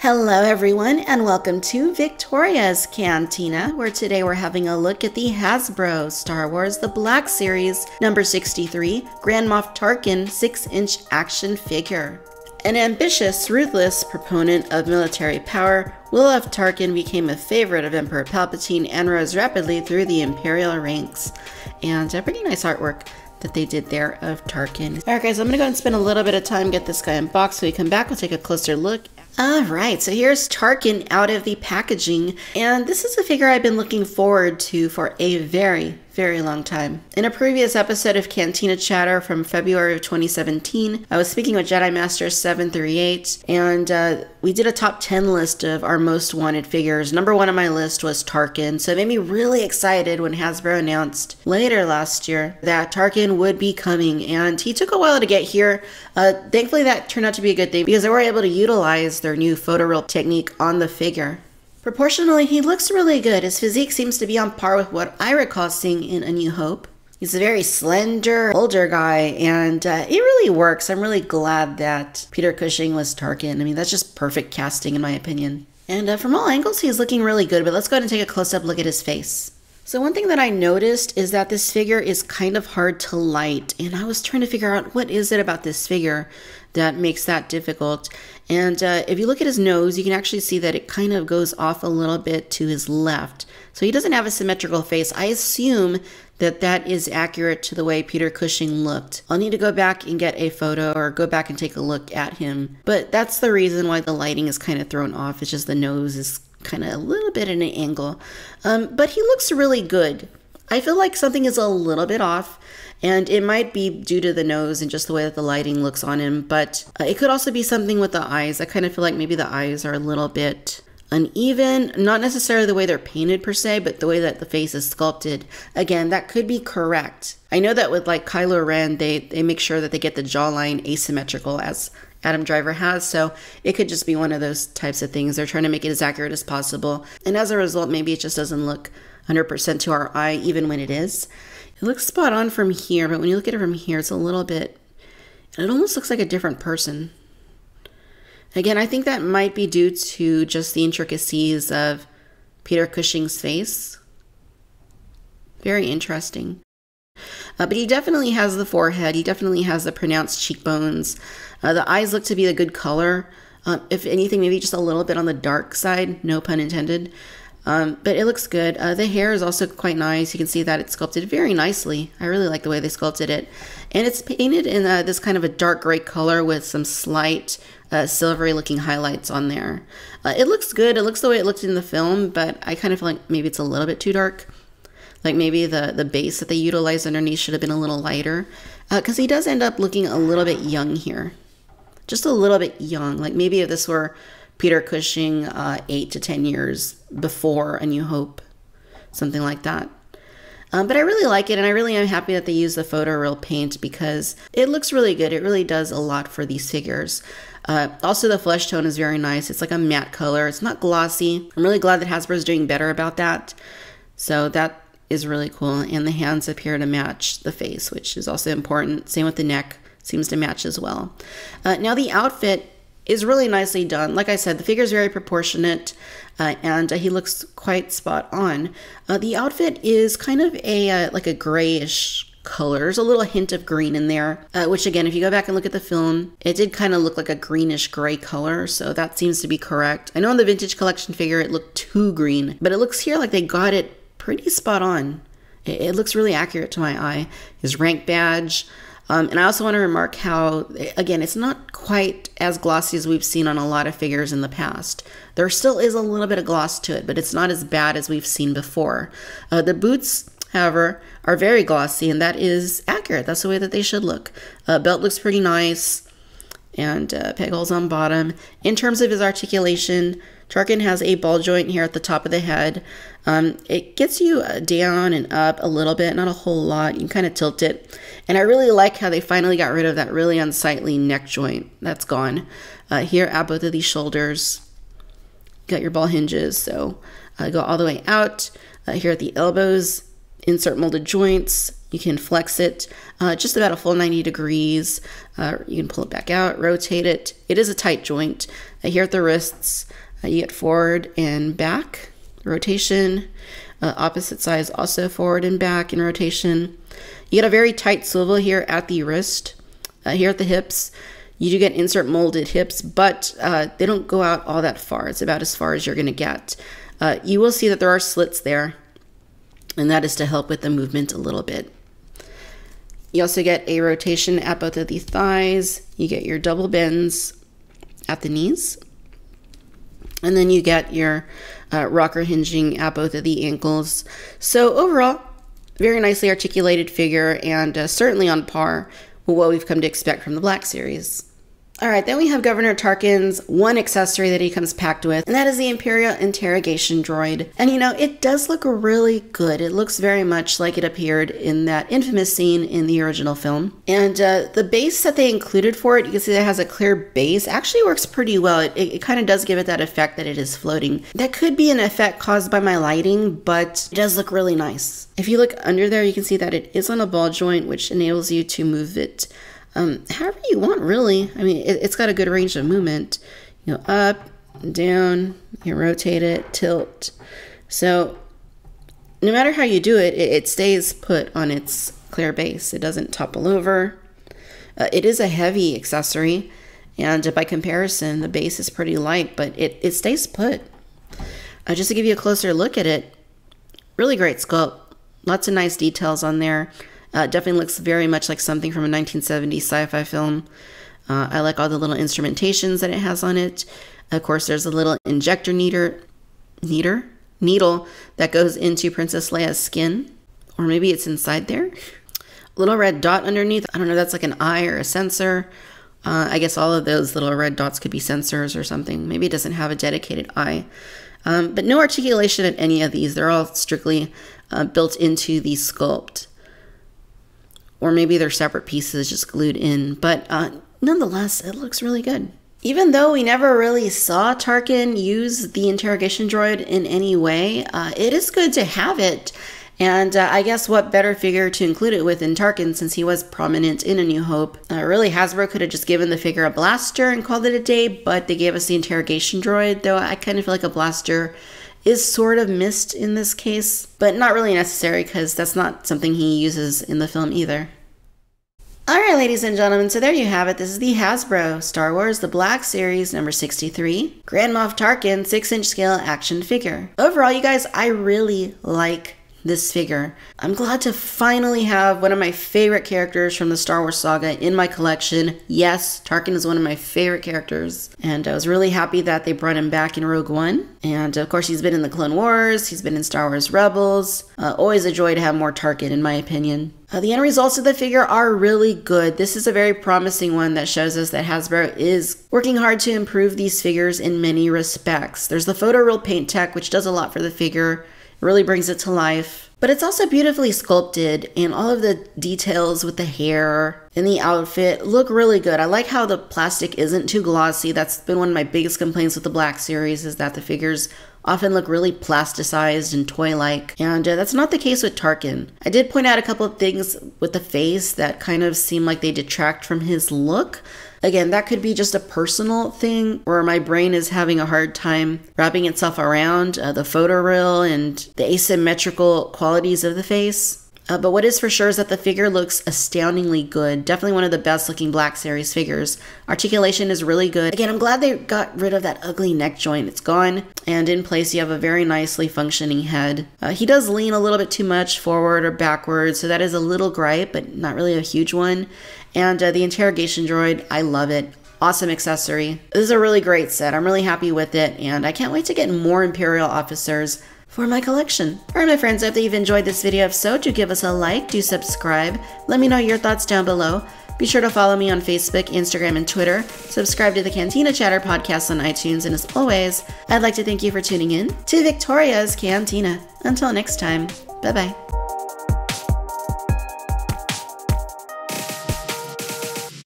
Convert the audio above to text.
Hello everyone and welcome to Victoria's Cantina, where today we're having a look at the Hasbro Star Wars The Black Series number 63 Grand Moff Tarkin 6-inch action figure. An ambitious, ruthless proponent of military power, Moff Tarkin became a favorite of Emperor Palpatine and rose rapidly through the Imperial ranks. And a pretty nice artwork that they did there of Tarkin. Alright guys, I'm gonna go and spend a little bit of time get this guy unboxed. So we come back, we'll take a closer look. Alright, so here's Tarkin out of the packaging, and this is a figure I've been looking forward to for a very long time. In a previous episode of Cantina Chatter from February of 2017, I was speaking with Jedi Master 738, and we did a top 10 list of our most wanted figures. Number one on my list was Tarkin, so it made me really excited when Hasbro announced later last year that Tarkin would be coming, and he took a while to get here. Thankfully that turned out to be a good thing because they were able to utilize their new photoreal technique on the figure. Proportionally, he looks really good. His physique seems to be on par with what I recall seeing in A New Hope. He's a very slender, older guy, and it really works. I'm really glad that Peter Cushing was Tarkin. I mean, that's just perfect casting in my opinion. And from all angles, he's looking really good, but let's go ahead and take a close-up look at his face. So one thing that I noticed is that this figure is kind of hard to light, and I was trying to figure out what is it about this figure that makes that difficult. And if you look at his nose, you can actually see that it kind of goes off a little bit to his left. So he doesn't have a symmetrical face. I assume that that is accurate to the way Peter Cushing looked. I'll need to go back and get a photo or go back and take a look at him. But that's the reason why the lighting is kind of thrown off. It's just the nose is kind of a little bit at an angle. But he looks really good. I feel like something is a little bit off, and it might be due to the nose and just the way that the lighting looks on him, but it could also be something with the eyes. I kind of feel like maybe the eyes are a little bit uneven, not necessarily the way they're painted per se, but the way that the face is sculpted. Again, that could be correct. I know that with like Kylo Ren, they make sure that they get the jawline asymmetrical as Adam Driver has, so it could just be one of those types of things. They're trying to make it as accurate as possible, and as a result, maybe it just doesn't look 100% to our eye, even when it is. It looks spot on from here, but when you look at it from here, it's a little bit, it almost looks like a different person. Again, I think that might be due to just the intricacies of Peter Cushing's face. Very interesting. But he definitely has the forehead. He definitely has the pronounced cheekbones. The eyes look to be a good color. If anything, maybe just a little bit on the dark side, no pun intended. But it looks good. The hair is also quite nice. You can see that it's sculpted very nicely. I really like the way they sculpted it. And it's painted in this kind of a dark gray color with some slight silvery looking highlights on there. It looks good. It looks the way it looked in the film, but I kind of feel like maybe it's a little bit too dark. Like maybe the base that they utilized underneath should have been a little lighter. Because he does end up looking a little bit young here. Just a little bit young. Like maybe if this were Peter Cushing 8 to 10 years before A New Hope, something like that. But I really like it, and I really am happy that they use the photoreal paint because it looks really good. It really does a lot for these figures. Also, the flesh tone is very nice. It's like a matte color. It's not glossy. I'm really glad that Hasbro is doing better about that. So that is really cool. And the hands appear to match the face, which is also important. Same with the neck. Seems to match as well. Now the outfit is really nicely done. Like I said, the figure is very proportionate, and he looks quite spot on. The outfit is kind of a like a grayish color. There's a little hint of green in there, which again, if you go back and look at the film, it did kind of look like a greenish gray color, so that seems to be correct. I know in the vintage collection figure it looked too green, but it looks here like they got it pretty spot on. It looks really accurate to my eye. His rank badge. And I also want to remark how, again, it's not quite as glossy as we've seen on a lot of figures in the past. There still is a little bit of gloss to it, but it's not as bad as we've seen before. The boots, however, are very glossy, and that is accurate. That's the way that they should look. Belt looks pretty nice, and peg holes on bottom. In terms of his articulation, Tarkin has a ball joint here at the top of the head. It gets you down and up a little bit, not a whole lot. You can kind of tilt it. And I really like how they finally got rid of that really unsightly neck joint. That's gone. Here at both of these shoulders, got your ball hinges. So go all the way out. Here at the elbows, insert molded joints. You can flex it just about a full 90 degrees. You can pull it back out, rotate it. It is a tight joint. Here at the wrists, you get forward and back rotation. Opposite sides also forward and back in rotation. You get a very tight swivel here at the wrist. Here at the hips, you do get insert molded hips, but they don't go out all that far. It's about as far as you're going to get. You will see that there are slits there, and that is to help with the movement a little bit. You also get a rotation at both of the thighs. You get your double bends at the knees. And then you get your rocker hinging at both of the ankles. So overall, very nicely articulated figure, and certainly on par with what we've come to expect from the Black Series. All right, then we have Governor Tarkin's one accessory that he comes packed with, and that is the Imperial Interrogation Droid. And you know, it does look really good. It looks very much like it appeared in that infamous scene in the original film. And the base that they included for it, you can see that it has a clear base, actually works pretty well. It kind of does give it that effect that it is floating. That could be an effect caused by my lighting, but it does look really nice. If you look under there, you can see that it is on a ball joint, which enables you to move it however you want, really. I mean, it's got a good range of movement. You know, up, down, you rotate it, tilt. So no matter how you do it, it stays put on its clear base. It doesn't topple over. It is a heavy accessory, and by comparison, the base is pretty light, but it stays put. Just to give you a closer look at it, really great sculpt. Lots of nice details on there. Definitely looks very much like something from a 1970s sci-fi film. I like all the little instrumentations that it has on it. Of course, there's a little injector needle that goes into Princess Leia's skin. Or maybe it's inside there. A little red dot underneath. I don't know, that's like an eye or a sensor. I guess all of those little red dots could be sensors or something. Maybe it doesn't have a dedicated eye. But no articulation at any of these. They're all strictly built into the sculpt. Or maybe they're separate pieces just glued in. But nonetheless, it looks really good. Even though we never really saw Tarkin use the interrogation droid in any way, it is good to have it. And I guess what better figure to include it with than Tarkin, since he was prominent in A New Hope. Really, Hasbro could have just given the figure a blaster and called it a day, but they gave us the interrogation droid, though I kind of feel like a blaster is sort of missed in this case, but not really necessary because that's not something he uses in the film either. Alright, ladies and gentlemen, so there you have it. This is the Hasbro Star Wars The Black Series number 63, Grand Moff Tarkin 6-inch scale action figure. Overall, you guys, I really like this figure. I'm glad to finally have one of my favorite characters from the Star Wars saga in my collection. Yes, Tarkin is one of my favorite characters, and I was really happy that they brought him back in Rogue One. And of course, he's been in the Clone Wars, he's been in Star Wars Rebels. Always a joy to have more Tarkin, in my opinion. The end results of the figure are really good. This is a very promising one that shows us that Hasbro is working hard to improve these figures in many respects. There's the photoreal paint tech, which does a lot for the figure. It really brings it to life. But it's also beautifully sculpted, and all of the details with the hair and the outfit look really good. I like how the plastic isn't too glossy. That's been one of my biggest complaints with the Black Series, is that the figures often look really plasticized and toy-like, and that's not the case with Tarkin. I did point out a couple of things with the face that kind of seem like they detract from his look. Again, that could be just a personal thing where my brain is having a hard time wrapping itself around the photoreal and the asymmetrical qualities of the face. But what is for sure is that the figure looks astoundingly good. Definitely one of the best looking Black Series figures. Articulation is really good. Again, I'm glad they got rid of that ugly neck joint. It's gone. And in place, you have a very nicely functioning head. He does lean a little bit too much forward or backwards, so that is a little gripe, but not really a huge one. And the interrogation droid, I love it. Awesome accessory. This is a really great set. I'm really happy with it, and I can't wait to get more Imperial officers for my collection. Alright, my friends, I hope that you've enjoyed this video. If so, do give us a like, do subscribe. Let me know your thoughts down below. Be sure to follow me on Facebook, Instagram, and Twitter. Subscribe to the Cantina Chatter podcast on iTunes, and as always, I'd like to thank you for tuning in to Victoria's Cantina. Until next time, bye-bye.